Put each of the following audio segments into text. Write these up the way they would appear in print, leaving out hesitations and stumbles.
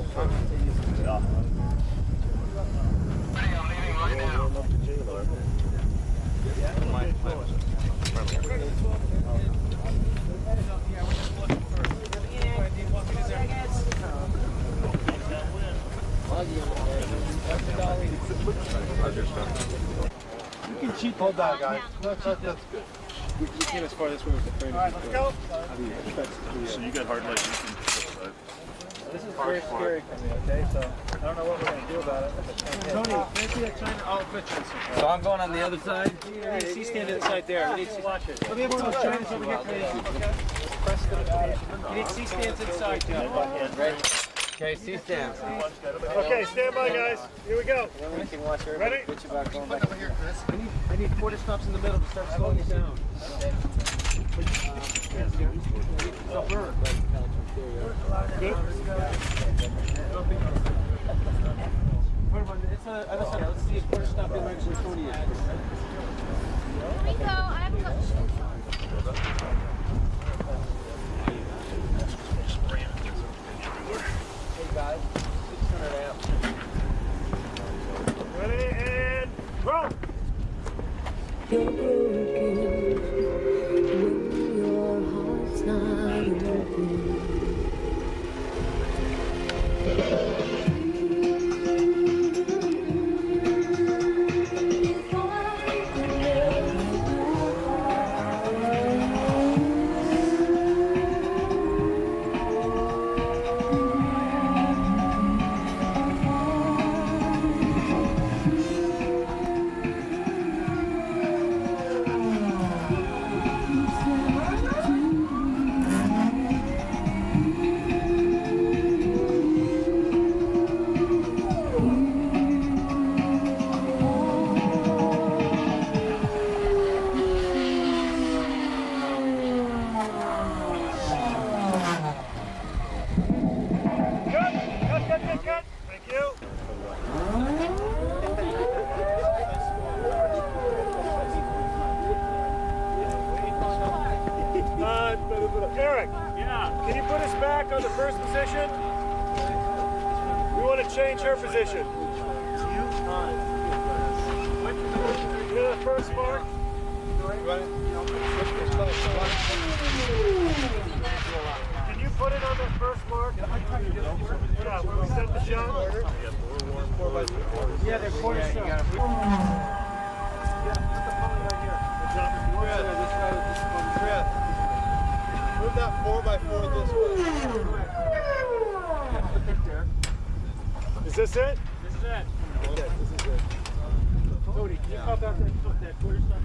You can cheat. Hold on, guys. That's good. We came as far this way with the frame. All right, let's go. So you got hard light. This is very scary for me, okay? So I don't know what we're going to do about it. Tony, can you see that China outfit? So I'm going on the other side? Yeah, he's standing inside there. We need to watch it. Let me have one of those Chinese over here. Press the you need C-stands inside, too. Okay, C-stands. Okay, stand by, guys. Here we go. Ready? I need quarter stops in the middle to start slowing you down. Good. Let's see if quarter stop in right where Tony is. Rico, I have a Hey guys, 600 amps. Ready and roll! You're broken when your heart's not open. Good. Thank you. Eric. Yeah. Can you put us back on the first position? We want to change her position. You know the first mark? Can you put it on the first mark? Yeah, where we set the shot. Yeah, they're quarter shots. Move that 4x4 this way. Is this it? This is it. Okay, this is it. Cody, can you pop out that quarter stop?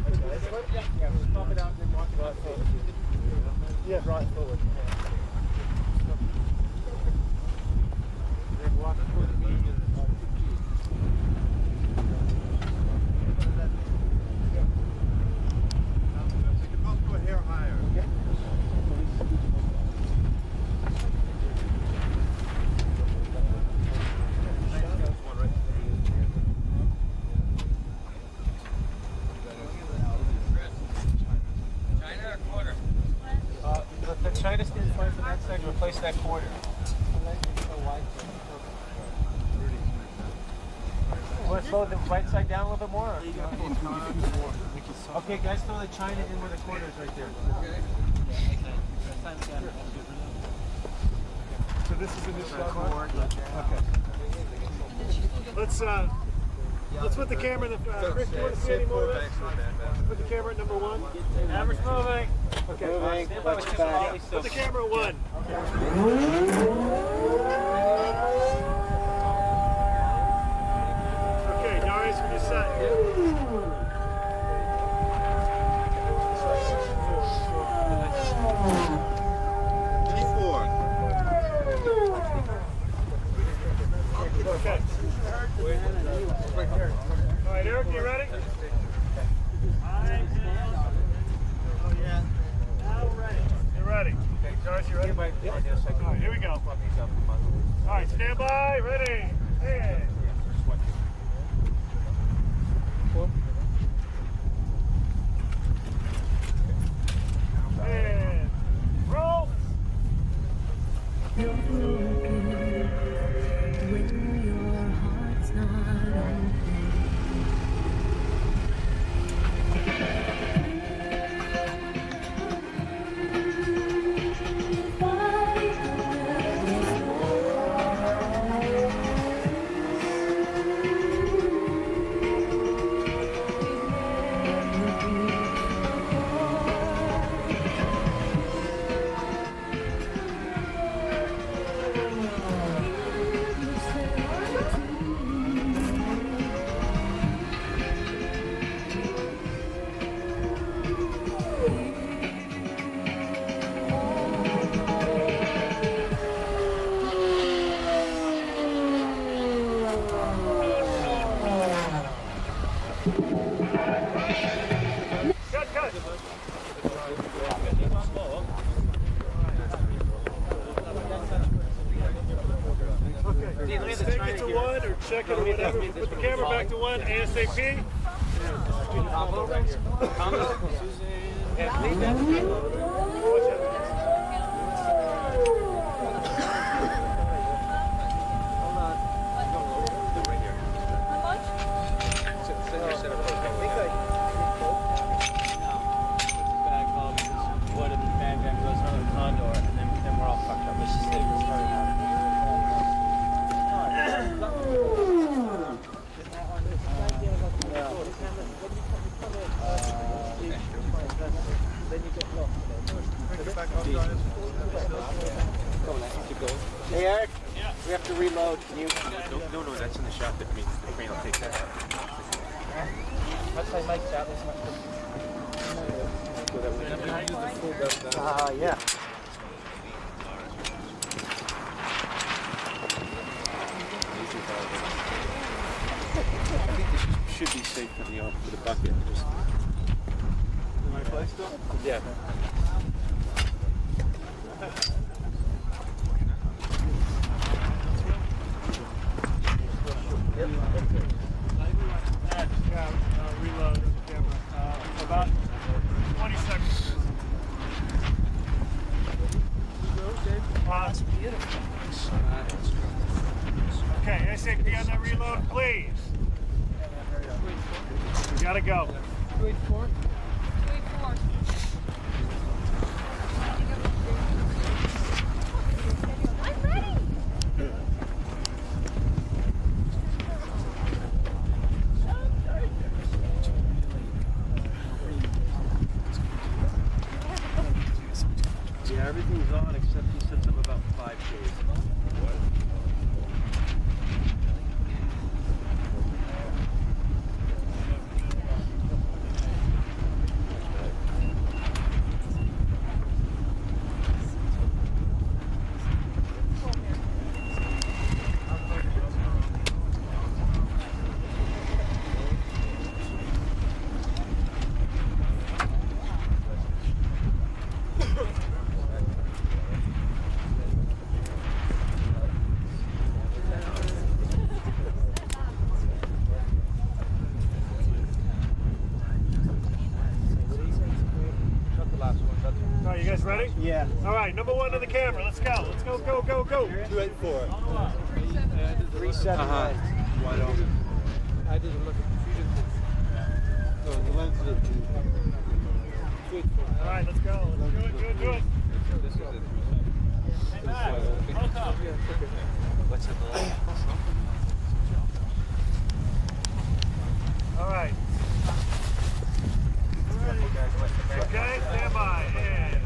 Yeah, pop it out and then walk it out forward. Yeah, draw it forward. Then walk it towards me. You can both go a hair higher. Okay. The China stands fine for that side, replace that quarter. Want to slow the right side down a little bit more? Okay, guys, throw the China in where the quarter is right there. So this is in this one? Okay. Let's put the camera in the Chris, do you want to see any more of this? Put the camera at number 1. Camera's moving. Okay. Moving. Stand by with back. Put the camera at 1. Okay, Darius, when you're set. Okay. All right, Eric, you ready? Oh, yeah. Now we're ready. You're ready. Okay, Joyce, you ready? All right, here we go. All right, stand by. Ready. And. And roll. Cut, cut. Okay, let's take it to 1 or check it or whatever. Put the camera back to 1 ASAP. Hey Eric, we have to reload. Can you? No, that's in the shot. That means the crane will take that. Let's say Mike shot this much. Yeah. I think this should be safe for the bucket. Just... My place still? Yeah. Reload the camera. About 20 seconds. Okay, ASAP on that reload, please. We gotta go. I'm ready. Yeah, everything's on except he said something about 5 days. All right, you guys ready? Yeah. All right, number 1 to the camera. Let's go. Let's go, go, go, go. 284. 379. Wide open. I didn't look at the No, the lens did too. All right, let's go. Let's do it, do it, do it. This is it. Let's hit the light. All right. Okay, stand by. And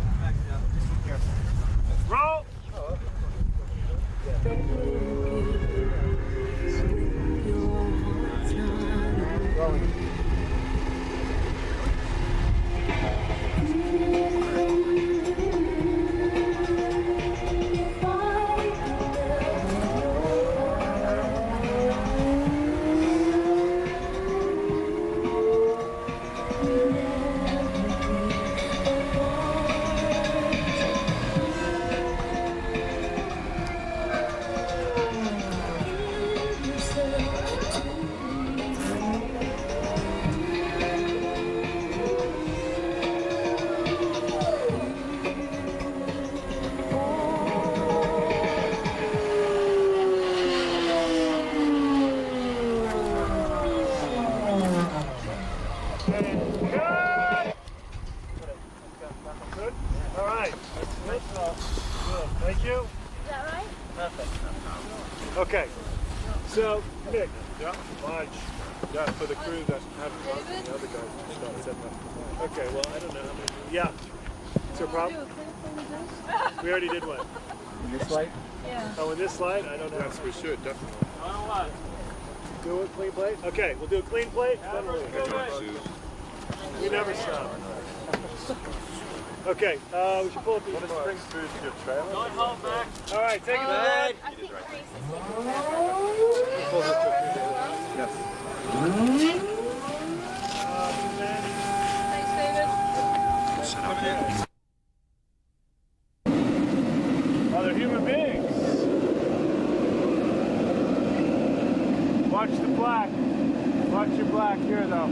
roll. Good? All right. Good. Thank you. Is that right? Okay. So, Nick. Yeah. Lodge. Yeah, for the crew that haven't gone, the other guys just not setting up. Okay, well, I don't know how many. Yeah. Is there a problem? We already did one. In this light? Yeah. Oh, in this slide? I don't know. Yes, we should, definitely. Do a clean plate? Okay, we'll do a clean plate. We never stop. Okay, we should pull up these Want to bars. spring through to your trailer? All right, take it to the right. I think 360. Yes. here though.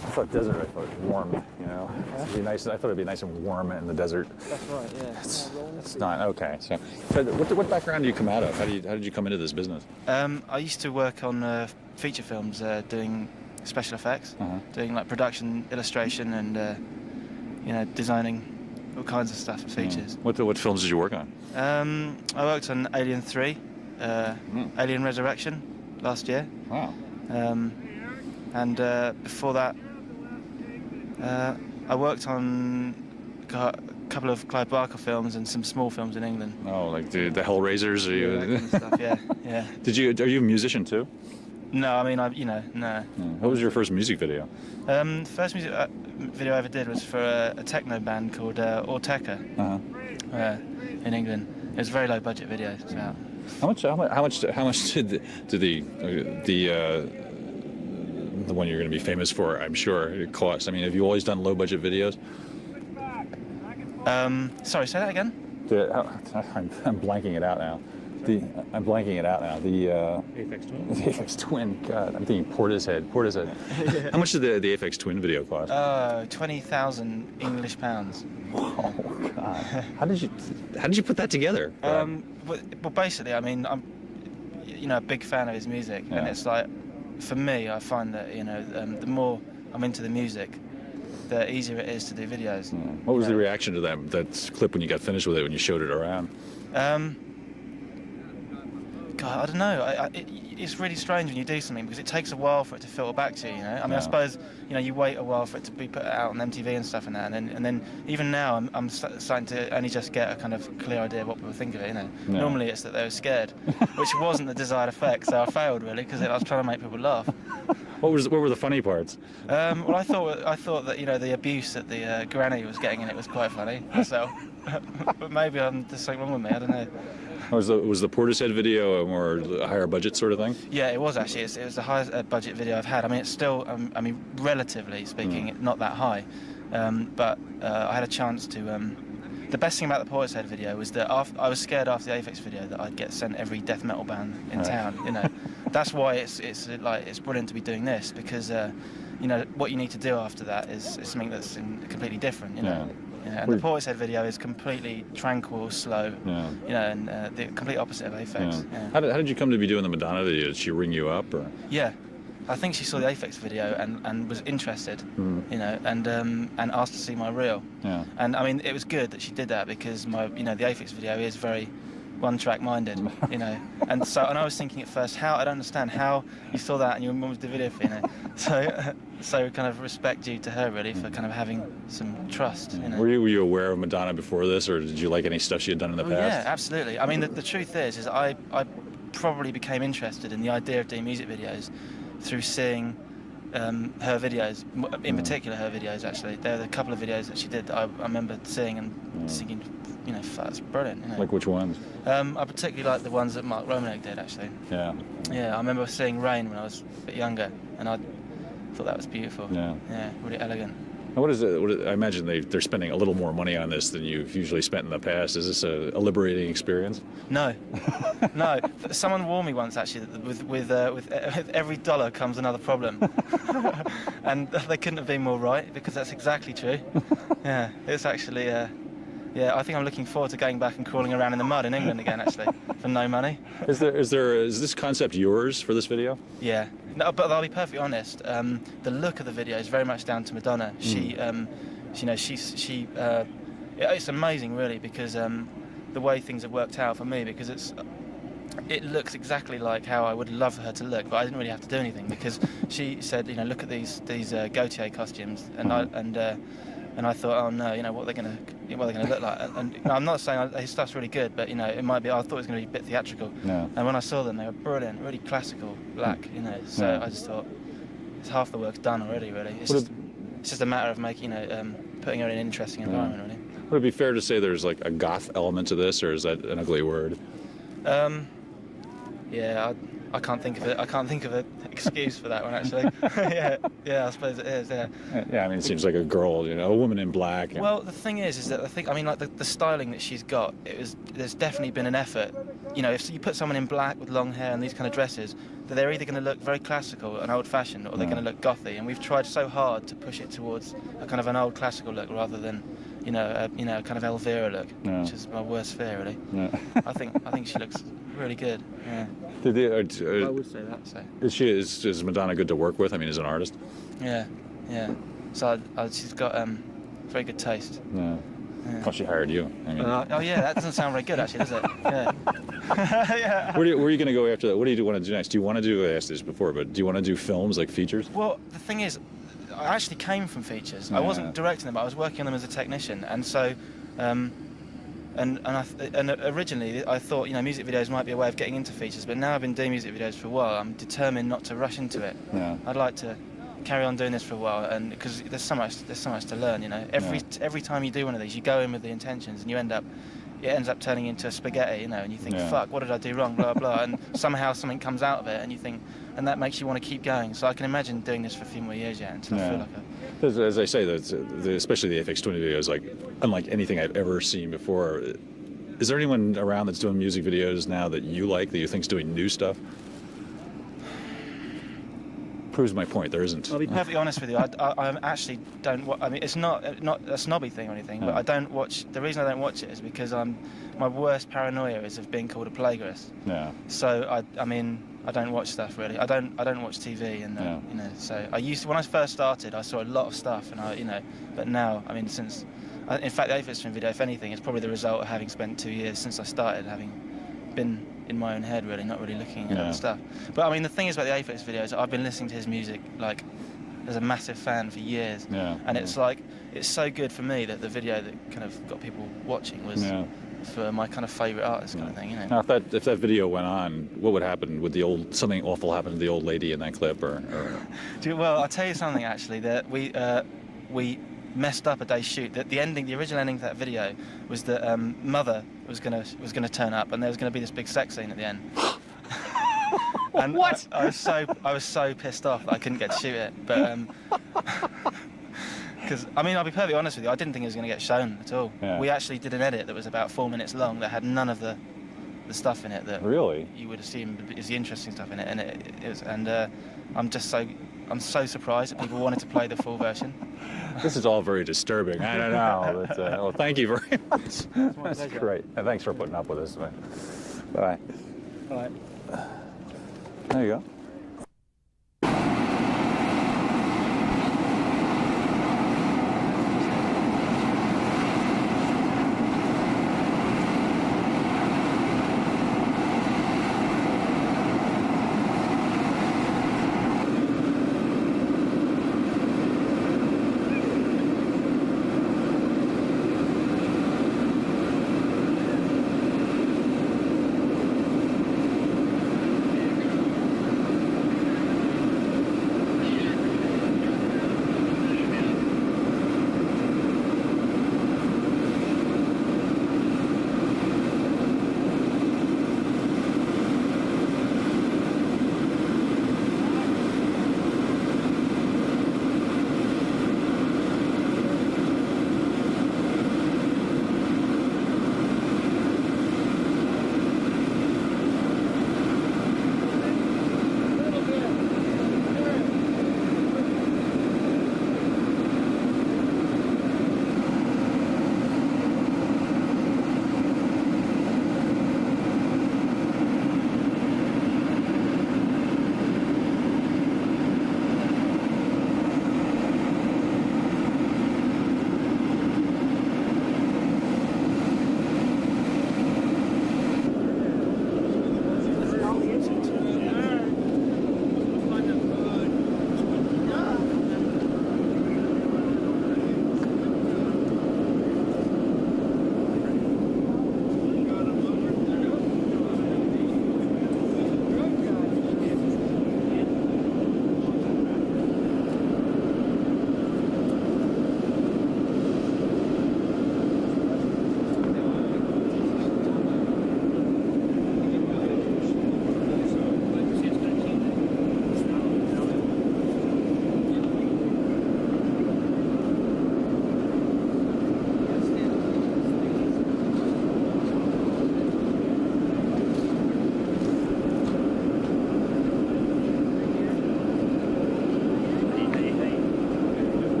I thought desert, I thought it was warm, you know. It'd be nice. I thought it'd be nice and warm in the desert. That's right, yeah. It's not okay. So what background do you come out of? How did you come into this business? I used to work on feature films, doing special effects, doing like production, illustration, and you know, designing all kinds of stuff for features. What films did you work on? I worked on Alien 3, Alien Resurrection last year. Wow. And before that, I worked on a couple of Clive Barker films and some small films in England. Oh, like the Hellraisers? Are you? That kind of stuff, yeah, yeah. Are you a musician too? No, I mean, no. What was your first music video? The first music video I ever did was for a techno band called Orteka in England. It was a very low budget video. It was about... How much did the one you're going to be famous for, I'm sure, it cost? I mean, have you always done low budget videos? Sorry, say that again? I'm blanking it out now. The Aphex Twin. The Aphex Twin. God, I'm thinking Portishead. How much did the Aphex Twin video cost? 20,000 English pounds. Oh God! How did you put that together? Well, basically, I mean, I'm, you know, a big fan of his music, and it's like, for me, I find that, you know, the more I'm into the music, the easier it is to do videos. What was the reaction to that clip when you got finished with it, when you showed it around? God, I don't know. It's really strange when you do something because it takes a while for it to filter back to you. You know, I mean, I suppose, you know, you wait a while for it to be put out on MTV and stuff and that, and then even now I'm starting to only just get a kind of clear idea of what people think of it. You know, normally it's that they were scared, which wasn't the desired effect, so I failed really because I was trying to make people laugh. What were the funny parts? Well, I thought that, you know, the abuse that the granny was getting in it was quite funny. So, but maybe there's something wrong with me. I don't know. Was the Portishead video a more higher budget sort of thing? Yeah, it was actually. It was the highest budget video I've had. I mean, it's still, I mean, relatively speaking, not that high. But I had a chance to. The best thing about the Portishead video was that I was scared after the Aphex video that I'd get sent every death metal band in town. You know, that's why it's brilliant to be doing this because you know, what you need to do after that is something that's completely different. You know. Yeah, and the Portishead video is completely tranquil, slow, you know, and the complete opposite of Aphex. Yeah. How did you come to be doing the Madonna video? Did she ring you up, or? Yeah, I think she saw the Aphex video and was interested, you know, and asked to see my reel. Yeah. And I mean, it was good that she did that because the Aphex video is very one-track minded, you know, and I was thinking at first, I don't understand how you saw that and you wanted the video for, you know, so kind of respect due to her really for kind of having some trust, you know. Were you aware of Madonna before this, or did you like any stuff she had done in the past? Yeah, absolutely. I mean, the truth is I probably became interested in the idea of doing music videos through seeing her videos, in particular her videos actually. There are a couple of videos that she did that I remember seeing and thinking, you know, that's brilliant. You know? Like which ones? I particularly like the ones that Mark Romanek did actually. Yeah. Yeah, I remember seeing Rain when I was a bit younger, and I thought that was beautiful. Yeah. Yeah, really elegant. What is it? I imagine they're spending a little more money on this than you've usually spent in the past. Is this a liberating experience? No, no. Someone warned me once actually that with every dollar comes another problem, and they couldn't have been more right because that's exactly true. Yeah, it's actually. Yeah, I think I'm looking forward to going back and crawling around in the mud in England again, actually, for no money. Is this concept yours for this video? Yeah, no, but I'll be perfectly honest. The look of the video is very much down to Madonna. She, you know, it's amazing really because the way things have worked out for me because it looks exactly like how I would love her to look, but I didn't really have to do anything because she said, you know, look at these Gautier costumes, and And I thought, oh no, what they're gonna look like. And I'm not saying his stuff's really good, but it might be. I thought it was gonna be a bit theatrical. Yeah. And when I saw them, they were brilliant, really classical black. So Yeah. I just thought, it's half the work's done already. Really, it's just a matter of making putting her in an interesting environment. Really. Would it be fair to say there's like a goth element to this, or is that an ugly word? Yeah, I can't think of it. I can't think of an excuse for that one actually. yeah, I suppose it is. Yeah. Yeah, I mean, it seems like a girl, a woman in black. Well, the thing is that the styling that she's got, there's definitely been an effort. If you put someone in black with long hair and these kind of dresses, they're either going to look very classical and old-fashioned, or they're going to look gothy. And we've tried so hard to push it towards a kind of an old classical look rather than, a kind of Elvira look, which is my worst fear, really. Yeah. I think she looks really good. Yeah. I would say that. So. Is Madonna good to work with? I mean, as an artist. Yeah. So she's got very good taste. Yeah. Well, she hired you. I mean. Oh yeah, that doesn't sound very good actually, does it? Yeah. Yeah. Where are you going to go after that? What do you want to do next? Do you want to do? I asked this before, but do you want to do films like features? Well, the thing is, I actually came from features. I wasn't directing them, but I was working on them as a technician, and so. And originally I thought music videos might be a way of getting into features, but now I've been doing music videos for a while. I'm determined not to rush into it. Yeah. I'd like to carry on doing this for a while, and because there's so much to learn. Every time you do one of these, you go in with the intentions, and it ends up turning into a spaghetti. And you think, fuck, what did I do wrong? Blah blah, and somehow something comes out of it, and you think, and that makes you want to keep going. So I can imagine doing this for a few more years yet until I feel like As I say, especially the FX20 videos, like unlike anything I've ever seen before. Is there anyone around that's doing music videos now that you like, that you think's doing new stuff? Proves my point. There isn't. I'll be perfectly honest with you. I actually don't. I mean, it's not a snobby thing or anything, but I don't watch. The reason I don't watch it is because my worst paranoia is of being called a plagiarist. Yeah. So I mean, I don't watch stuff really. I don't watch TV, and So I used to, when I first started, I saw a lot of stuff, and but now, I mean, since. In fact, the Aphex Twin video, if anything, is probably the result of having spent 2 years since I started, having been in my own head, really, not really looking at other stuff. But I mean, the thing is about the Aphex videos, I've been listening to his music, like, as a massive fan for years. Yeah. And it's like, it's so good for me that the video that kind of got people watching was for my kind of favourite artist kind of thing, Now, if that video went on, what would happen? Would something awful happen to the old lady in that clip, or? Well, I'll tell you something actually. That we messed up a day's shoot. That the original ending to that video was that Mother was gonna turn up, and there was gonna be this big sex scene at the end. And what? I was so pissed off that I couldn't get to shoot it, but because I mean, I'll be perfectly honest with you, I didn't think it was going to get shown at all. Yeah. We actually did an edit that was about 4 minutes long that had none of the stuff in it that you would assume is the interesting stuff in it, and it was. And I'm so surprised that people wanted to play the full version. This is all very disturbing. I don't know. But, well, thank you very much. That's great. And thanks for putting up with us. Bye. All right. There you go.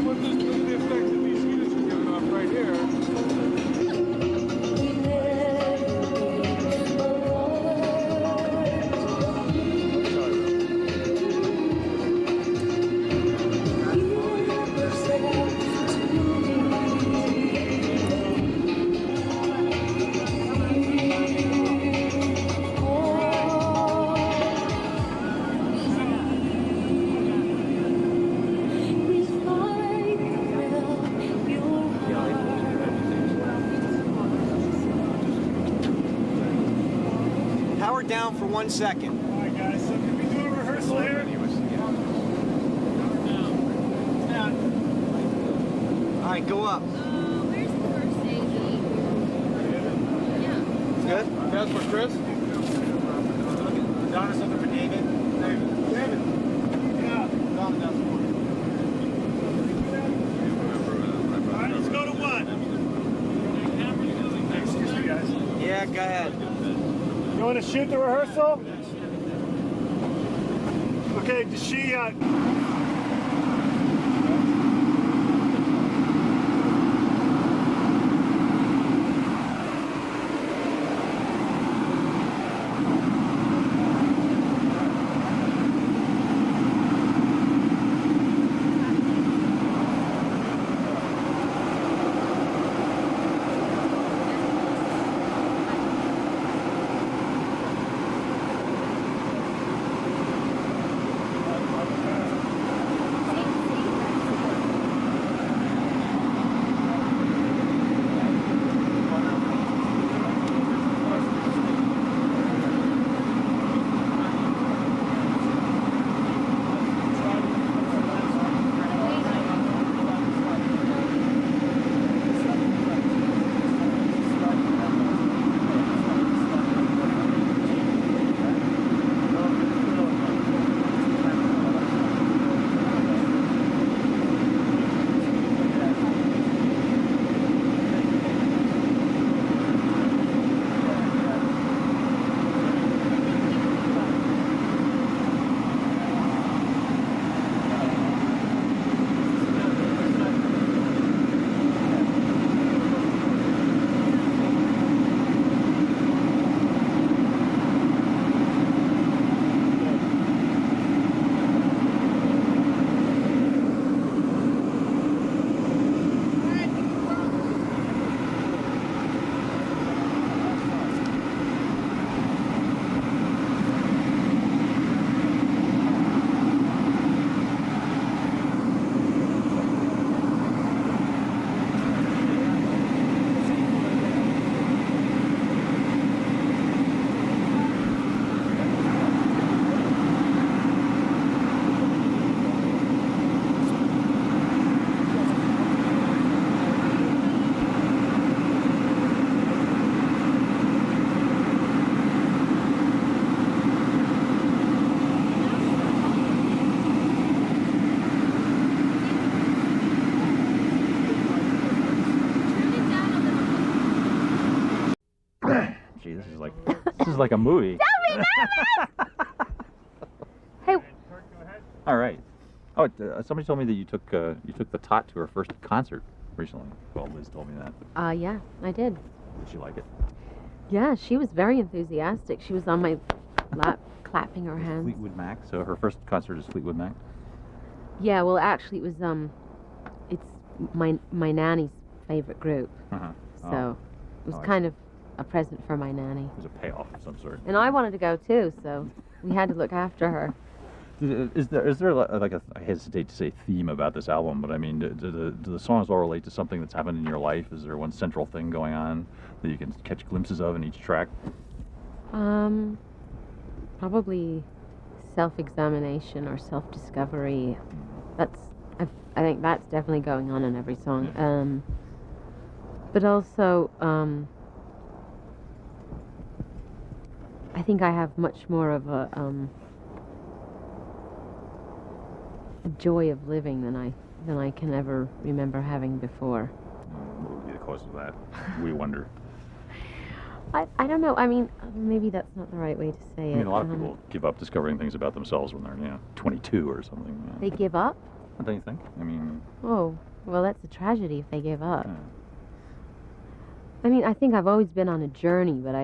look at the effects that these units are giving off right here. Power down for 1 second. All right, guys. So can we do a rehearsal here? All right, go up. Where's the first AD? Yeah. Good? That's for Chris? Donna, something for David. David. Yeah. Donna, that's for All right, let's go to 1. Excuse me, guys. Yeah, go ahead. You want to shoot the rehearsal? Okay, does she, Gee, this is like a movie. Hey. All right. Oh, somebody told me that you took the tot to her first concert recently. Well, Liz told me that. Yeah, I did. Did she like it? Yeah, she was very enthusiastic. She was on my lap, clapping her hands. Fleetwood Mac. So her first concert is Fleetwood Mac. Yeah, well, actually, it was it's my nanny's favorite group. So it was kind of a present for my nanny. It was a payoff of some sort. And I wanted to go too, so we had to look after her. Is there like I hesitate to say theme about this album, but I mean, do the songs all relate to something that's happened in your life? Is there one central thing going on that you can catch glimpses of in each track? Probably self-examination or self-discovery. I think that's definitely going on in every song. But also, I think I have much more of a joy of living than I can ever remember having before. What would be the cause of that? We wonder. I don't know. I mean, maybe that's not the right way to say it. I mean, a lot of people give up discovering things about themselves when they're 22 or something. They give up? Don't you think? I mean, Oh, well, that's a tragedy if they give up. yeah. I mean, I think I've always been on a journey, but I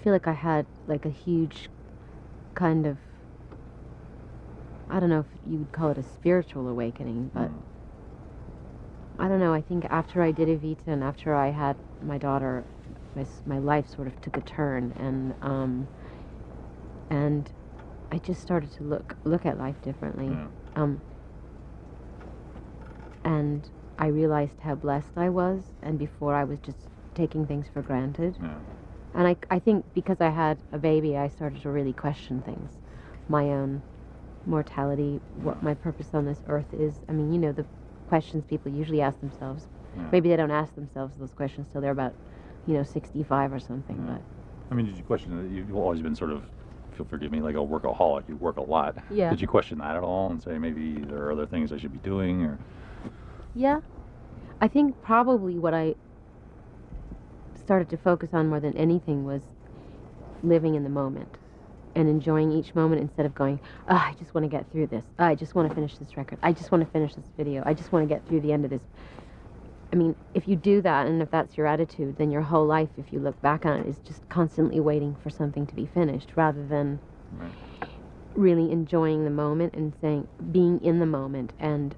feel like I had like a huge kind of, I don't know if you would call it a spiritual awakening, but I don't know. I think after I did Evita and after I had my daughter, my life sort of took a turn, and I just started to look at life differently. Yeah. And I realized how blessed I was, and before I was just taking things for granted. Yeah. And I think because I had a baby, I started to really question things, my own mortality, what my purpose on this earth is. I mean, you know, the questions people usually ask themselves. Yeah. Maybe they don't ask themselves those questions till they're about, 65 or something. Yeah. But I mean, did you question that? You've always been sort of, if you'll forgive me, like a workaholic. You work a lot. Yeah. Did you question that at all and say maybe there are other things I should be doing, or? yeah, I think probably what I started to focus on more than anything was living in the moment and enjoying each moment instead of going, I just want to get through this. I just want to finish this record. I just want to finish this video. I just want to get through the end of this. I mean, if you do that and if that's your attitude, then your whole life, if you look back on it, is just constantly waiting for something to be finished rather than Right. really enjoying the moment and being in the moment. And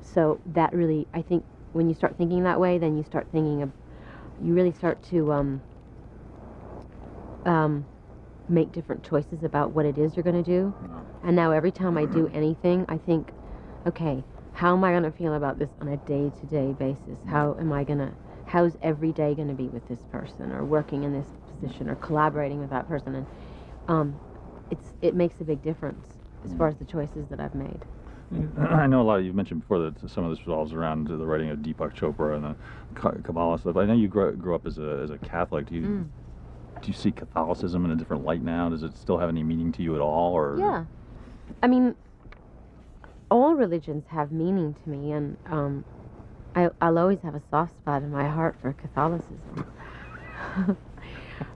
so that really, I think when you start thinking that way, then you start thinking of, you really start to make different choices about what it is you're going to do. And now every time I do anything, I think, okay, how am I going to feel about this on a day-to-day basis? How's every day going to be with this person, or working in this position, or collaborating with that person? And it makes a big difference as far as the choices that I've made. I know a lot. You mentioned before that some of this revolves around the writing of Deepak Chopra and the Kabbalah stuff. I know you grew up as a Catholic. Do you see Catholicism in a different light now? Does it still have any meaning to you at all? Or Yeah, I mean, all religions have meaning to me, and I'll always have a soft spot in my heart for Catholicism.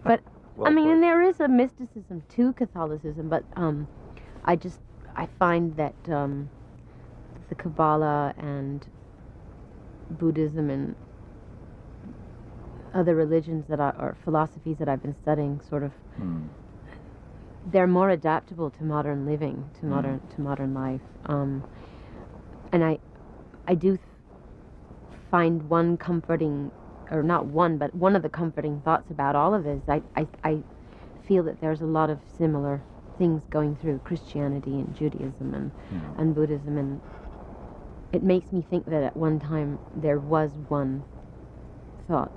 But Well I mean, put. and there is a mysticism to Catholicism, but I find that the Kabbalah and Buddhism and other religions or philosophies that I've been studying sort of they're more adaptable to modern living, to modern life, and I do find one comforting, or not one, but one of the comforting thoughts about all of this. I feel that there's a lot of similar things going through Christianity and Judaism and Buddhism, and it makes me think that at one time there was one thought.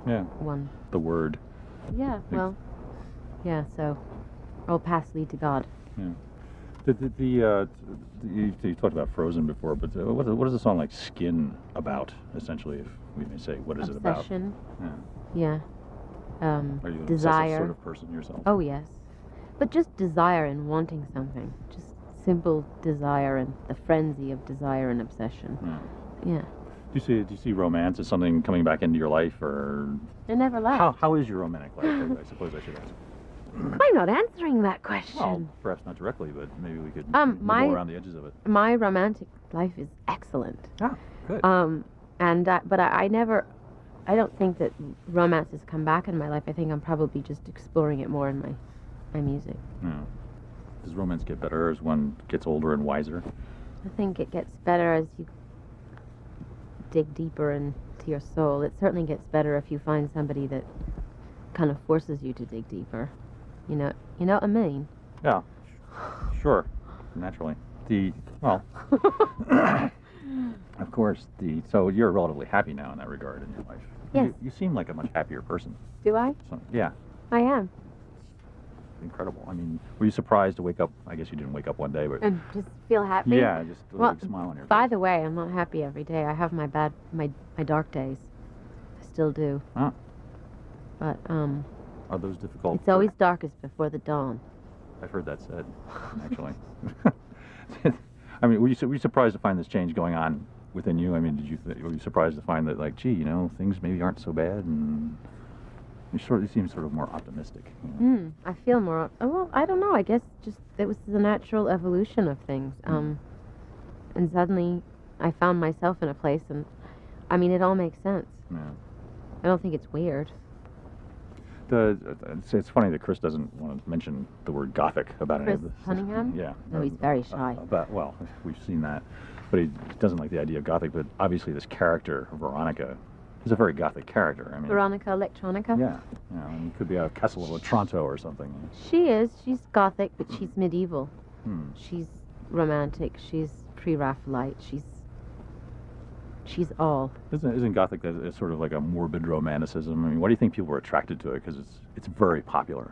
Yeah. One. The word. Yeah. Well. Yeah. So, all paths lead to God. Yeah. You talked about Frozen before, but what is a song like Skin about, essentially, if we may say? What is Obsession. it about? Yeah. Yeah. Are you an obsessive Desire. sort of person yourself? Oh yes, but just desire and wanting something, just simple desire and the frenzy of desire and obsession. Yeah. Yeah. Do you see romance as something coming back into your life, or I never left. how is your romantic life? I suppose I should ask. I'm not answering that question. Well, perhaps not directly, but maybe we could my- go around the edges of it. My romantic life is excellent. Ah, good. But I never, I don't think that romance has come back in my life. I think I'm probably just exploring it more in my music. Yeah. Does romance get better as one gets older and wiser? I think it gets better as you dig deeper into your soul. It certainly gets better if you find somebody that kind of forces you to dig deeper. You know what I mean? Yeah. Sure. Naturally. Of course, so you're relatively happy now in that regard in your life. Yes. You seem like a much happier person. Do I? So, yeah. I am. Incredible. I mean, were you surprised to wake up? I guess you didn't wake up one day, but And just feel happy? yeah, just a Well, big smile on your By face. the way, I'm not happy every day. I have my dark days. I still do. Huh. But Are those difficult? it's always darkest before the dawn. I've heard that said, actually. I mean, were you surprised to find this change going on within you? I mean, were you surprised to find that, like, gee, things maybe aren't so bad, and you seem sort of more optimistic. I feel more. Well, I don't know. I guess just it was the natural evolution of things. And suddenly I found myself in a place, and I mean, it all makes sense. Yeah. I don't think it's weird. It's funny that Chris doesn't want to mention the word Gothic about any of Chris this. Cunningham? Yeah. No, he's very shy. Well, we've seen that. But he doesn't like the idea of Gothic, but obviously this character, Veronica, is a very Gothic character. I mean, Veronica Electronica? Yeah. You know, and it could be a Castle of Otranto or something. She is. She's Gothic, but she's medieval. Hmm. She's romantic. She's pre-Raphaelite. She's all. Isn't Gothic that it's sort of like a morbid romanticism? I mean, why do you think people were attracted to it? Because it's very popular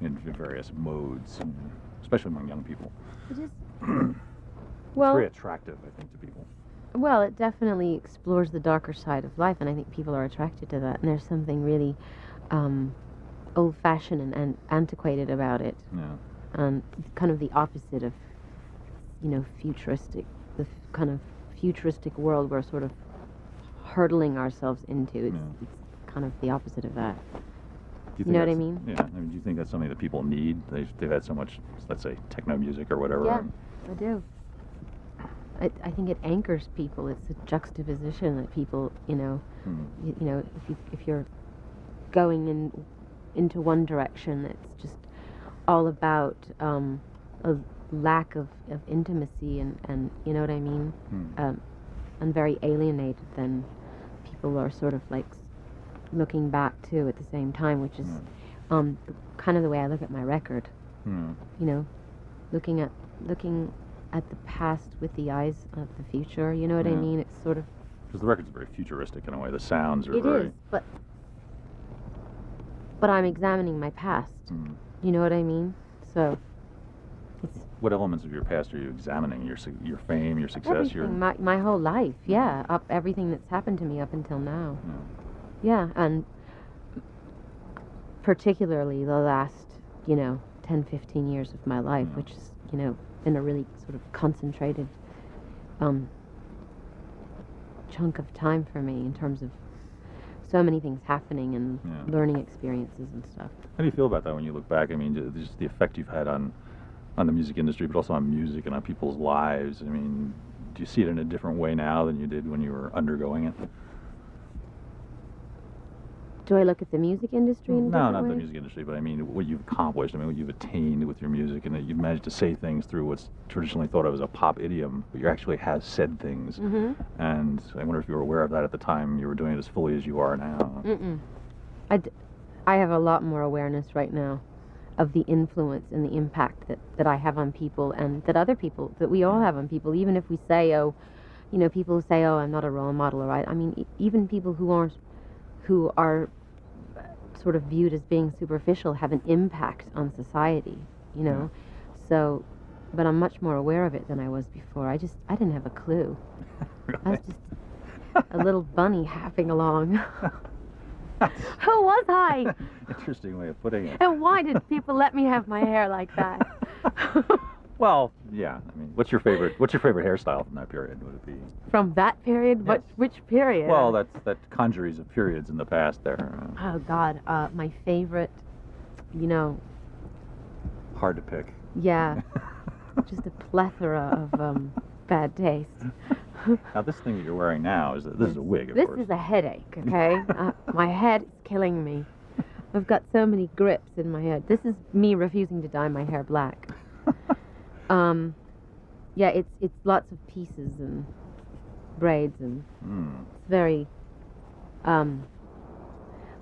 in various modes, and especially among young people. It is. It's Well, very attractive, I think, to people. well, it definitely explores the darker side of life, and I think people are attracted to that. And there's something really old-fashioned and antiquated about it, Yeah. and kind of the opposite of, futuristic. The kind of futuristic world we're sort of hurtling ourselves into. It's kind of the opposite of that. Do You know what I that's- mean? Yeah. I mean, do you think that's something that people need? They've had so much, let's say, techno music or whatever. Yeah, and- I do. I think it anchors people. It's a juxtaposition that people, if you're going into one direction, it's just all about a lack of intimacy and you know what I mean? And very alienated, then people are sort of like looking back too at the same time, which is kind of the way I look at my record. Hmm. You know, looking at the past with the eyes of the future. You know what I Yeah. mean? It's sort of. Because the record's very futuristic in a way. The sounds are It very. is, but I'm examining my past. Hmm. You know what I mean? So. It's What elements of your past are you examining? Your fame, your success, your. everything, my whole life, yeah, up everything that's happened to me up until now. Yeah. Yeah, and particularly the last, 10, 15 years of my life, Yeah. which is, been a really sort of concentrated chunk of time for me in terms of so many things happening and Yeah. learning experiences and stuff. How do you feel about that when you look back? I mean, just the effect you've had on the music industry, but also on music and on people's lives. I mean, do you see it in a different way now than you did when you were undergoing it? Do I look at the music industry in a No, different not way? the music industry, but I mean what you've accomplished. I mean what you've attained with your music, and that you've managed to say things through what's traditionally thought of as a pop idiom, but you actually have said things. Mm-hmm. And I wonder if you were aware of that at the time you were doing it as fully as you are now. Mm-mm. I have a lot more awareness right now of the influence and the impact that I have on people and that other people, that we all have on people. Even if we say, people say, I'm not a role model, or I mean, even people who are sort of viewed as being superficial have an impact on society, Yeah. So, but I'm much more aware of it than I was before. I didn't have a clue. I was just a little bunny hopping along. Who was I? Interesting way of putting it. And why did people let me have my hair like that? Well, yeah. I mean, what's your favorite hairstyle from that period? Would it be? From that period? Yes. Which period? Well, that conjures of periods in the past there. Oh God, my favorite. Hard to pick. Yeah, just a plethora of bad taste. Now, this thing that you're wearing now this is a wig, of This course. is a headache. Okay, my head is killing me. I've got so many grips in my head. This is me refusing to dye my hair black. Yeah, it's lots of pieces and braids and it's very.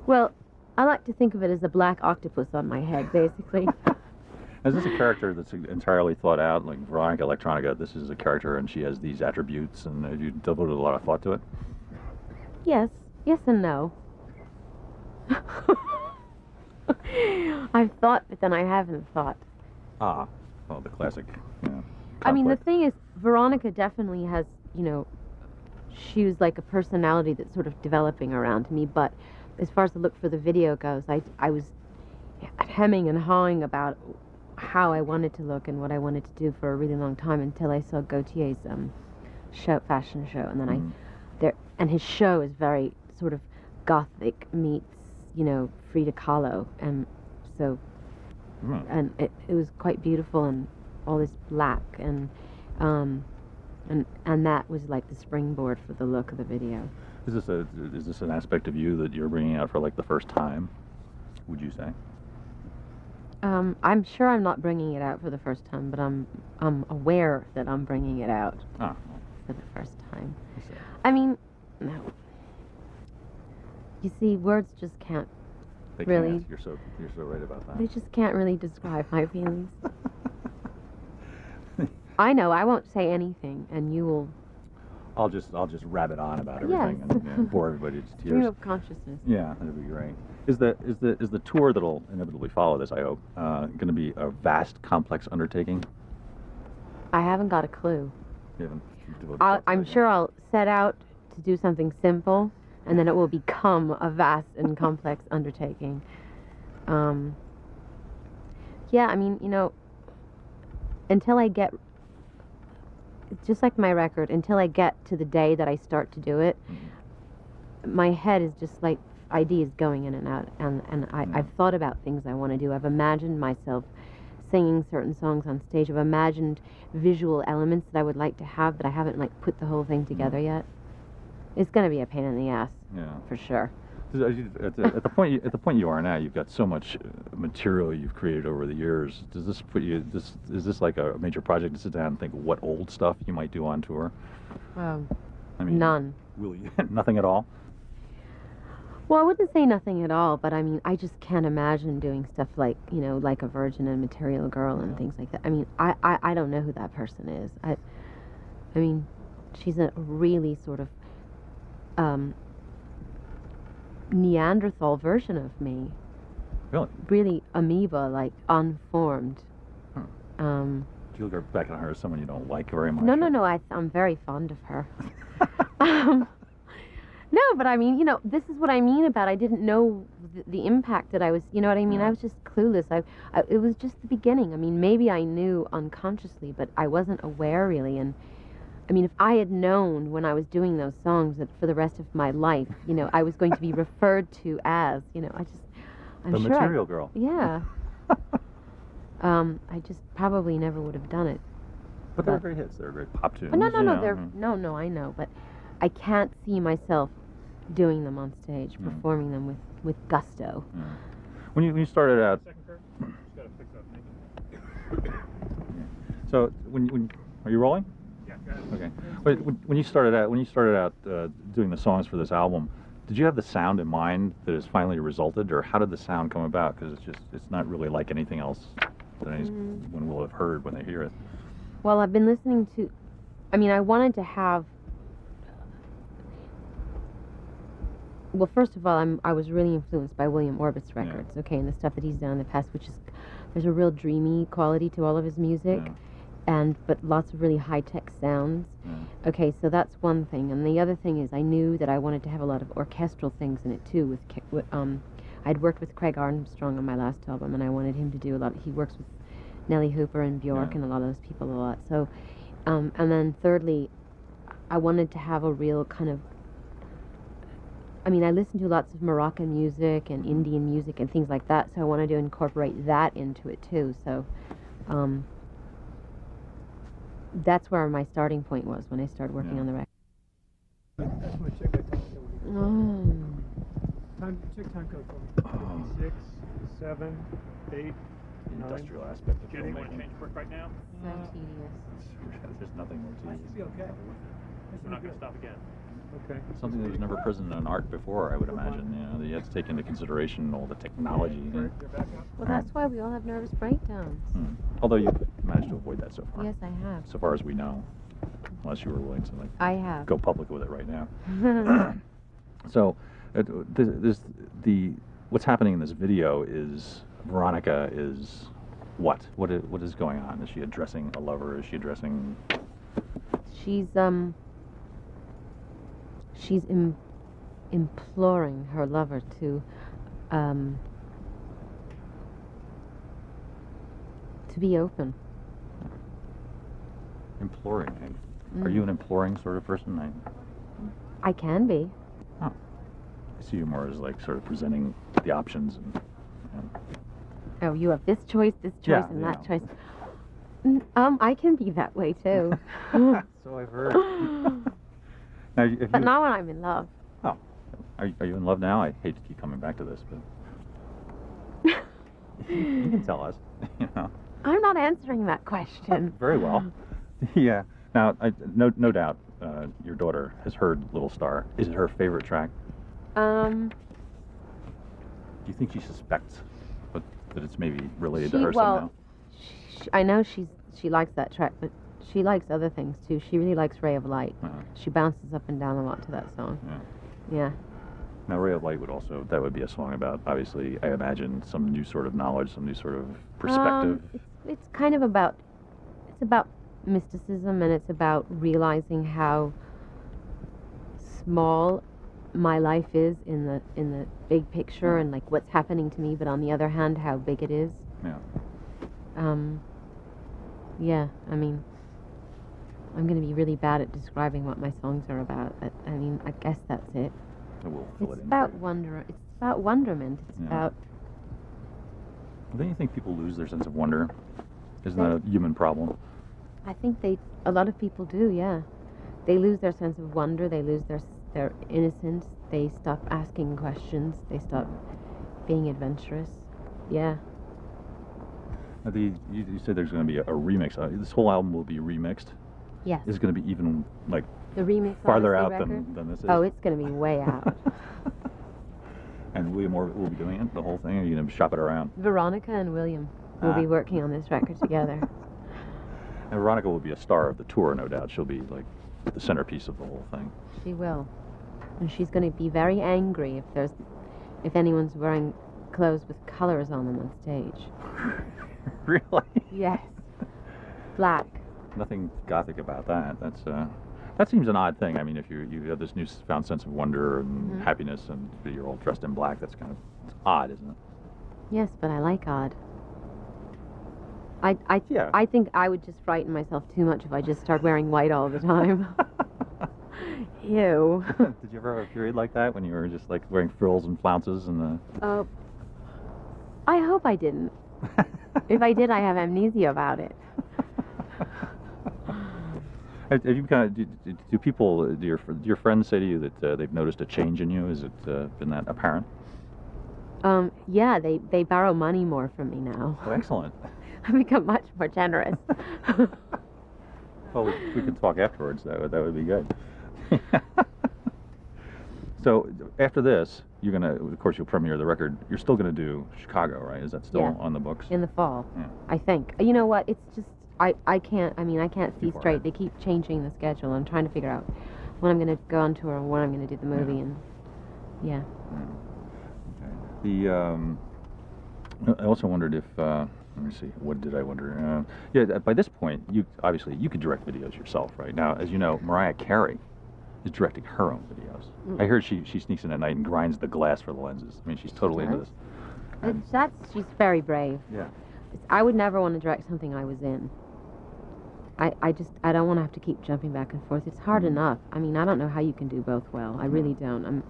Well, I like to think of it as a black octopus on my head, basically. Is this a character that's entirely thought out, like Veronica Electronica? This is a character, and she has these attributes, and have you devoted a lot of thought to it? Yes and no. I've thought, but then I haven't thought. Ah, well, the classic. Yeah, I mean, the conflict. thing is, Veronica definitely has, she was like a personality that's sort of developing around me. But as far as the look for the video goes, I was hemming and hawing about how I wanted to look and what I wanted to do for a really long time until I saw Gautier's fashion show, and then and his show is very sort of gothic meets, Frida Kahlo, and so. And it was quite beautiful and all this black and and that was like the springboard for the look of the video. Is this an aspect of you that you're bringing out for like the first time? Would you say? I'm sure I'm not bringing it out for the first time, but I'm aware that I'm bringing it out Ah, for the first time. I see. I mean, no. You see, words just can't. They Really? can't. You're so right about that. They just can't really describe my feelings. I know. I won't say anything, and you will I'll just rabbit on about Yes. everything and bore everybody to stream tears. of consciousness. Yeah, that'd be great. Is the tour that'll inevitably follow this, I hope, going to be a vast, complex undertaking? I haven't got a clue. You haven't devoted yourself to I'm it yet? sure I'll set out to do something simple, and then it will become a vast and complex undertaking. Yeah, I mean, until I get, just like my record, until I get to the day that I start to do it, my head is just like ideas going in and out, and I've thought about things I want to do. I've imagined myself singing certain songs on stage. I've imagined visual elements that I would like to have, but I haven't like put the whole thing together yet. It's going to be a pain in the ass, Yeah. for sure. At the point you are now, you've got so much material you've created over the years. Does this put you? Is this like a major project to sit down and think what old stuff you might do on tour? I mean, None. Will you? Nothing at all. Well, I wouldn't say nothing at all, but I mean, I just can't imagine doing stuff like, like a Virgin and Material Girl and things like that. I mean, I don't know who that person is. I mean, she's a really sort of Neanderthal version of me. Really? Really amoeba, like unformed. Do you look back on her as someone you don't like very much? No, I'm very fond of her. No, but I mean, this is what I mean about I didn't know the impact that I was, you know what I mean? I was just clueless. It was just the beginning. I mean, maybe I knew unconsciously, but I wasn't aware really. And I mean, if I had known when I was doing those songs that for the rest of my life, I was going to be referred to as, I'm The sure Material Girl. Yeah. I just probably never would have done it. But they're great hits. They're great pop tunes. But no, you know. they're no, I know, but I can't see myself doing them on stage, performing them with gusto. Yeah. When you started out, Second curve? Just gotta fix that thing. so when are you rolling? Yeah, go ahead. Okay. But when you started out doing the songs for this album, did you have the sound in mind that has finally resulted, or how did the sound come about? Because it's not really like anything else that anyone will have heard when they hear it. Well, I've been listening to, I wanted to have, well, first of all, I was really influenced by William Orbit's records, okay, and the stuff that he's done in the past, which is, there's a real dreamy quality to all of his music, but lots of really high-tech sounds. Okay, so that's one thing, and the other thing is I knew that I wanted to have a lot of orchestral things in it too. I'd worked with Craig Armstrong on my last album, and I wanted him to do a lot. He works with Nellie Hooper and Bjork and a lot of those people a lot. So, and then thirdly, I wanted to have a real kind of, I listened to lots of Moroccan music and Indian music and things like that, so I wanted to incorporate that into it too. So, that's where my starting point was when I started working on the record. That's my check my time code. Check time code for me. 6, 7, 8, The 9. industrial aspect of Jenny, you want to filmmaking. change work right now? So tedious. There's nothing more I to should be okay. We're not going to stop again. Okay. something that was never present in art before, I would imagine. That you have to take into consideration all the technology. You're back up. Well, that's why we all have nervous breakdowns. Although you've managed to avoid that so far. Yes, I have. So far as we know, unless you were willing to I have. go public with it right now. So, what's happening in this video is Veronica is what? What is going on? Is she addressing a lover? Is she addressing? She's imploring her lover to be open. Imploring. Are you an imploring sort of person? I can be. I see you more as like sort of presenting the options. Oh, you have this choice, and that choice. I can be that way too. So I've heard. Now, if But you, not when I'm in love. oh, are you in love now? I hate to keep coming back to this, but you can tell us. You know. I'm not answering that question. Very well. Yeah. Now, no doubt, your daughter has heard Little Star. Is it her favorite track? Do you think she suspects that it's maybe related to her somehow? I know she likes that track, but she likes other things too. She really likes Ray of Light. She bounces up and down a lot to that song. Yeah. Now, Ray of Light that would be a song about, obviously, I imagine, some new sort of knowledge, some new sort of perspective. It's kind of about, it's about mysticism, and it's about realizing how small my life is in the big picture, and like what's happening to me, but on the other hand, how big it is. Yeah. Yeah, I mean, I'm going to be really bad at describing what my songs are about. I mean, I guess that's it. We'll fill It's it in about for you. wonder. It's about wonderment. It's Yeah. about. Don't you think people lose their sense of wonder? Isn't that a human problem? I think a lot of people do. Yeah, they lose their sense of wonder. They lose their innocence. They stop asking questions. They stop being adventurous. Yeah. Now, you said there's going to be a remix. This whole album will be remixed. Yes. Is it going to be even like The remix. farther Odyssey out record? than this is? Oh, it's going to be way out. And William Moore will be doing it, the whole thing? Or are you going to shop it around? Veronica and William will be working on this record together. And Veronica will be a star of the tour, no doubt. She'll be like the centerpiece of the whole thing. She will, and she's going to be very angry if anyone's wearing clothes with colors on them on stage. Really? Yes. Black. Nothing gothic about that. That seems an odd thing. I mean, if you have this newfound sense of wonder and happiness, and you're all dressed in black, that's kind of odd, isn't it? Yes, but I like odd. Yeah. I think I would just frighten myself too much if I just start wearing white all the time. Ew. Did you ever have a period like that when you were just like wearing frills and flounces and I hope I didn't. If I did, I have amnesia about it. Have you do people, do your friends say to you that they've noticed a change in you? Has it been that apparent? Yeah, they borrow money more from me now. Oh, excellent. I've become much more generous. Well, we could talk afterwards. That would be good. So after this, you're gonna, of course, you'll premiere the record. You're still gonna do Chicago, right? Is that still Yeah. on the books? In the fall, Yeah. I think. You know what? It's just I can't see Too far straight. ahead. They keep changing the schedule. I'm trying to figure out when I'm going to go on tour and when I'm going to do the movie, and yeah. Okay. I also wondered if let me see, what did I wonder? Yeah, by this point, you could direct videos yourself, right? Now, as you know, Mariah Carey is directing her own videos. I heard she sneaks in at night and grinds the glass for the lenses. I mean, she's totally into this. And, She's very brave. yeah. I would never want to direct something I was in. I don't want to have to keep jumping back and forth. It's hard enough. I mean, I don't know how you can do both well. I really don't.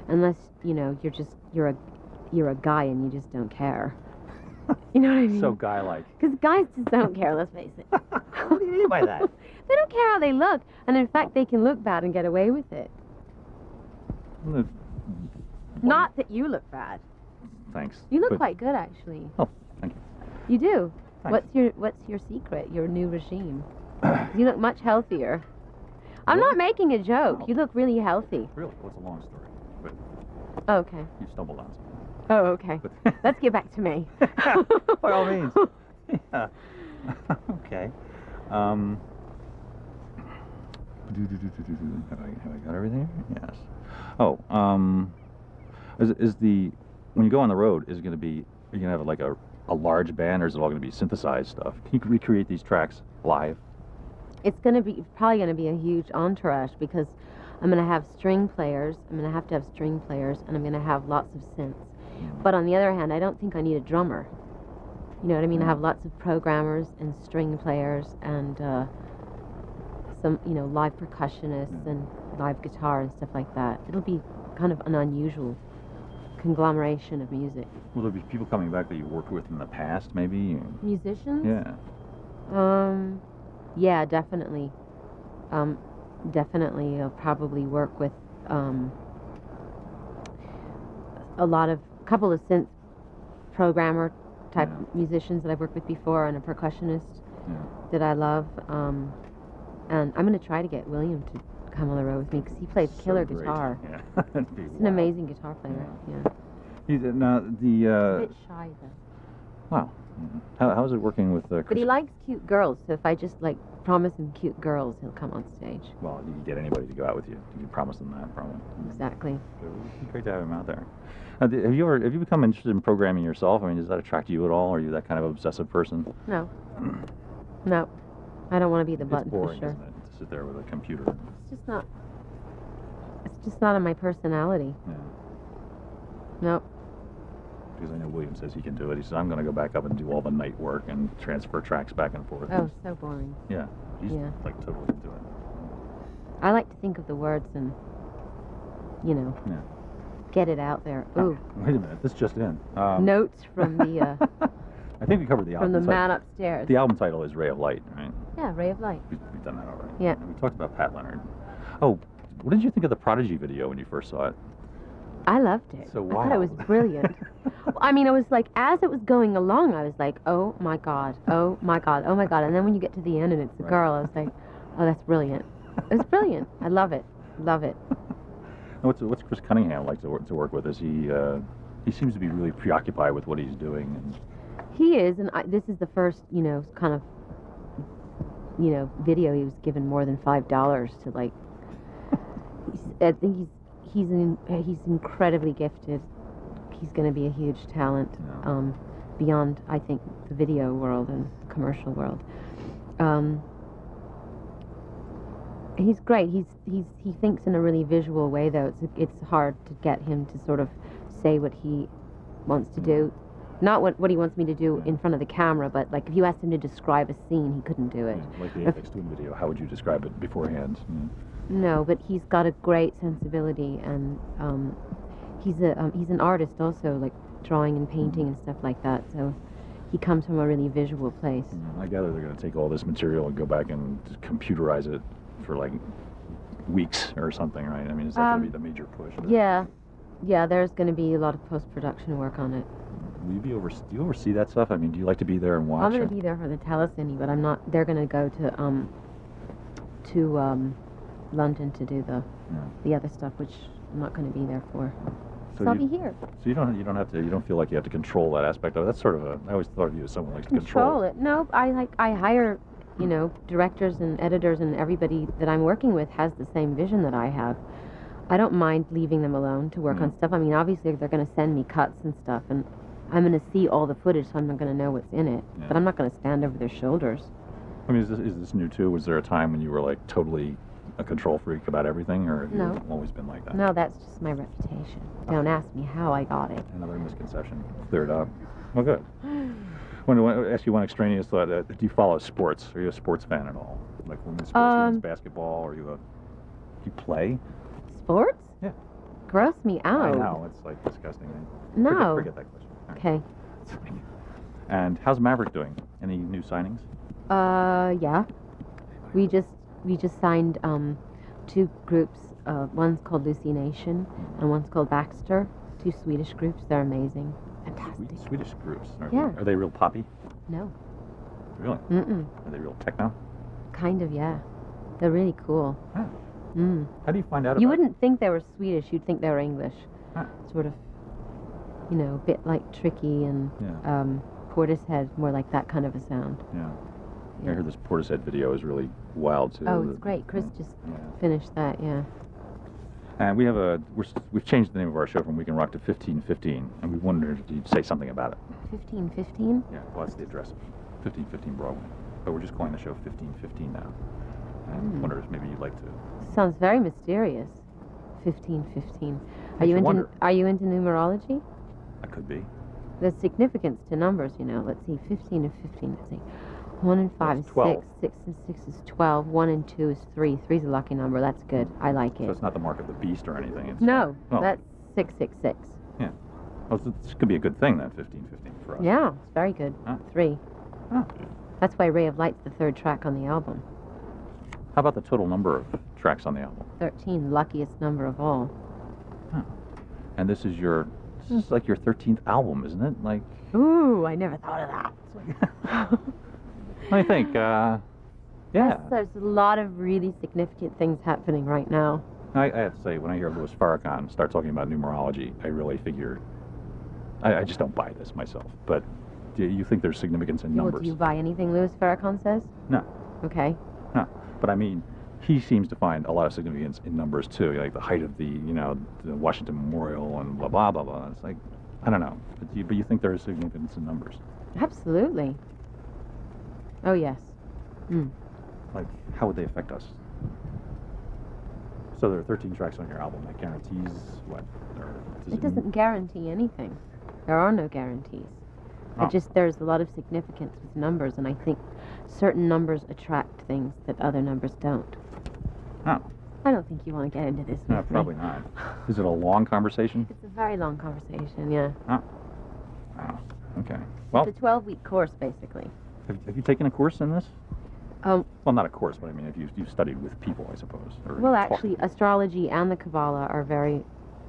Unless you're a guy and you just don't care. You know what I mean? So guy-like. Because guys just don't care. Let's face it. What do you mean by that? They don't care how they look, and in fact, they can look bad and get away with it. Not that you look bad. Thanks. You look But- quite good, actually. Oh, thank you. You do. Thanks. What's your secret? Your new regime? You look much healthier. I'm not making a joke. No. You look really healthy. Really? Well, it's a long story, but Oh, okay. you stumbled on something. Oh, okay. But- Let's get back to me. By all means. Yeah. Okay. Have I got everything? Yes. Oh, when you go on the road, are you gonna have like a large band, or is it all gonna be synthesized stuff? Can you recreate these tracks live? It's probably gonna be a huge entourage, because I'm gonna have string players. I'm gonna have to have string players, and I'm gonna have lots of synths. But on the other hand, I don't think I need a drummer. You know what I mean? I have lots of programmers and string players and some, live percussionists and live guitar and stuff like that. It'll be kind of an unusual conglomeration of music. Will there be people coming back that you worked with in the past, maybe? Musicians? Yeah. Yeah, definitely. definitely I'll probably work with a couple of synth programmer type musicians that I've worked with before, and a percussionist that I love. And I'm going to try to get William to come on the road with me because he plays killer great. guitar. Yeah. He's an amazing guitar player. Yeah. He's now He's the a bit shy though. wow. How's it working with Chris? But he likes cute girls, so if I just like promise him cute girls, he'll come on stage. Well, you can get anybody to go out with you. You can promise them that, probably. Exactly. So it'd be great to have him out there. Have you become interested in programming yourself? I mean, does that attract you at all? Are you that kind of obsessive person? No. No. I don't want to be the button It's boring, pusher. isn't it, to sit there with a computer? It's just not. It's just not in my personality. Yeah. Nope. Because I know William says he can do it. He says, I'm going to go back up and do all the night work and transfer tracks back and forth. Oh, so boring. Yeah. He's Yeah. like totally into it. I like to think of the words and, you know, Yeah. get it out there. Ooh. Wait a minute. This just in. Notes from the I think we covered the album. from the title. man upstairs. The album title is Ray of Light, right? Yeah, Ray of Light. We've done that already. Yeah. And we talked about Pat Leonard. Oh, what did you think of the Prodigy video when you first saw it? I loved it. So I thought it was wild. brilliant. I mean, it was like, as it was going along, I was like, oh my God, oh my God, oh my God. And then when you get to the end and it's a Right. girl, I was like, oh, that's brilliant. It was brilliant. I love it. Love it. And what's Chris Cunningham like to work with? Is he seems to be really preoccupied with what he's doing. And He is, and this is the first, you know, kind of, you know, video he was given more than $5 to, like. I think he's incredibly gifted. He's going to be a huge talent, Yeah. beyond, I think, the video world and commercial world. He's great. He thinks in a really visual way, though. It's hard to get him to sort of say what he wants to do. Not what he wants me to do in front of the camera, but like if you asked him to describe a scene, he couldn't do it. Yeah, like the Apex Twin video, how would you describe it beforehand? Yeah. No, but he's got a great sensibility, and he's an artist also, like drawing and painting and stuff like that. So he comes from a really visual place. I gather they're going to take all this material and go back and just computerize it for like weeks or something, right? I mean, is that going to be the major push? Yeah, there's going to be a lot of post-production work on it. Will you do you oversee that stuff? I mean, do you like to be there and watch? I'm going or- to be there for the telecine, but I'm not. They're going to go to London to do the other stuff, which I'm not going to be there for. So I'll be here. So you don't feel like you have to control that aspect of it. That's sort of I always thought of you as someone who likes to control it. No, I hire, you know, directors and editors, and everybody that I'm working with has the same vision that I have. I don't mind leaving them alone to work on stuff. I mean, obviously they're going to send me cuts and stuff, and I'm going to see all the footage, so I'm not going to know what's in it. Yeah. But I'm not going to stand over their shoulders. I mean, is this new too? Was there a time when you were like totally a control freak about everything, or have No. you always been like that? No, that's just my reputation. Don't ask me how I got it. Another misconception cleared up. Well, good. I want to ask you one extraneous thought. Do you follow sports? Are you a sports fan at all? Like women's sports, women's basketball? Do you play? Sports? Yeah. Gross me out. I know, it's like disgusting. No. Forget that question. All right. Okay. And how's Maverick doing? Any new signings? Yeah. We just signed two groups. One's called Lucy Nation and one's called Baxter. Two Swedish groups. They're amazing. Fantastic. Swedish groups. Yeah. Are they real poppy? No. Really? Mm-mm. Are they real techno? Kind of, yeah. They're really cool. Huh. Mm. How do you find out You about wouldn't think they were Swedish. You'd think they were English. Huh. Sort of, you know, a bit like Tricky and Yeah. Portishead, more like that kind of a sound. Yeah. Yeah. I heard this Portishead video is really wild too. Oh, it's great. Chris just Yeah. finished that, yeah. And we have we've changed the name of our show from Weekend Rock to 1515, and we wondered if you'd say something about it. 1515? Yeah, well, that's the address of 1515 Broadway. But we're just calling the show 1515 now. And wondered if maybe you'd like to. Sounds very mysterious. 1515. Makes you wonder. Are you into numerology? I could be. There's significance to numbers, you know. Let's see, 15 and 15. Let's see. 1 and 5 is That's 12. 6. 6 and 6 is 12. 1 and 2 is 3. 3 is a lucky number. That's good. I like So it. it's not the mark of the beast or anything. It's No, Oh. that's 666. Yeah. Well, this could be a good thing, then, 1515 for us. Yeah, it's very good. Huh. 3. Huh. That's why Ray of Light's the third track on the album. How about the total number of tracks on the album? 13, luckiest number of all. Huh. And this is like your 13th album, isn't it? Like, Ooh, I never thought of that. I think, yeah. There's a lot of really significant things happening right now. I have to say, when I hear Louis Farrakhan start talking about numerology, I really figure, I just don't buy this myself. But do you think there's significance in Well, numbers? do you buy anything Louis Farrakhan says? No, Okay. no. But I mean, he seems to find a lot of significance in numbers too, like the height of the Washington Memorial and blah blah blah blah. It's like, I don't know, but you think there is significance in numbers? Absolutely. Oh yes. Like, how would they affect us? So there are 13 tracks on your album. That guarantees what? Or It doesn't guarantee anything. There are no guarantees. Oh. There's a lot of significance with numbers, and I think certain numbers attract things that other numbers don't. Oh, I don't think you want to get into this with no, me. probably not. Is it a long conversation? It's a very long conversation, yeah. Oh, wow. Okay. Well, It's a 12-week course, basically. have you taken a course in this? Um, Well, not a course, but I mean, if you've studied with people, I suppose. Or well, talked actually, to people. astrology and the Kabbalah are very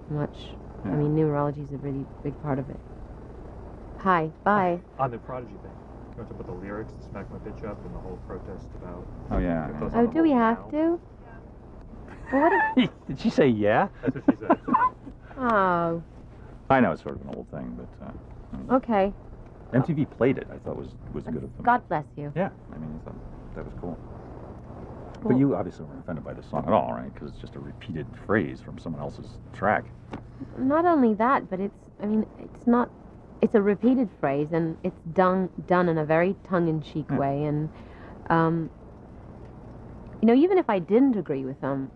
much, Yeah. I mean, numerology is a really big part of it. Hi, bye. On the Prodigy thing, you want to put the lyrics to Smack My Bitch Up and the whole protest about... Oh, yeah. Get those Oh, on the do we whole have now? to? Well, what if, Did she say yeah? That's what she said. oh, I know it's sort of an old thing, but okay. MTV played it. I thought was good of them. God bless you. Yeah, I mean, I thought that was cool. But Cool. you obviously weren't offended by the song at all, right? Because it's just a repeated phrase from someone else's track. Not only that, but it's a repeated phrase, and it's done in a very tongue-in-cheek Yeah. way, and even if I didn't agree with them,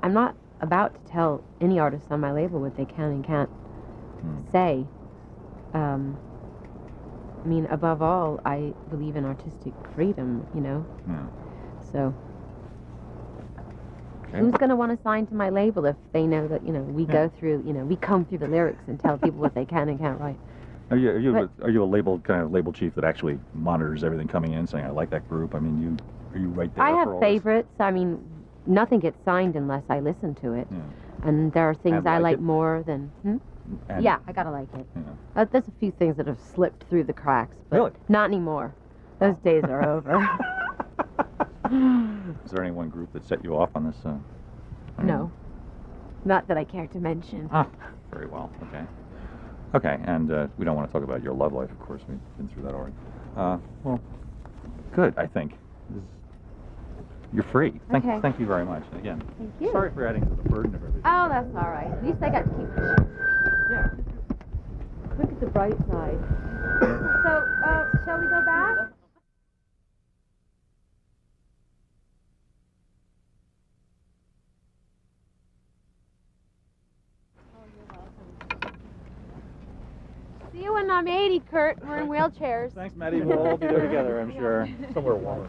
I'm not about to tell any artist on my label what they can and can't say. I mean, above all, I believe in artistic freedom, Yeah. so Okay. who's going to want to sign to my label if they know that, we Yeah. go through, we comb through the lyrics and tell people what they can and can't write. Are you But- are you a label chief that actually monitors everything coming in, saying I like that group? I mean, are you right there? I for have all favorites. I mean, nothing gets signed unless I listen to it. This? And there are things And I like like it? more than... And- Yeah, I gotta like it. Yeah. There's a few things that have slipped through the cracks, but Really? not anymore. Those days are over. Is there any one group that set you off on this? No. Not that I care to mention. Ah, very well. Okay. Okay, and we don't want to talk about your love life, of course. We've been through that already. Well, good, I think. You're free. Okay. Thank you very much. Again, Thank you. sorry for adding to the burden of everything. Oh, that's all right. At least I got to keep the show. Yeah. Look at the bright side. So, shall we go back? See you when I'm 80, Kurt. We're in wheelchairs. Thanks, Maddie. We'll all be there together, I'm sure. Somewhere warmer.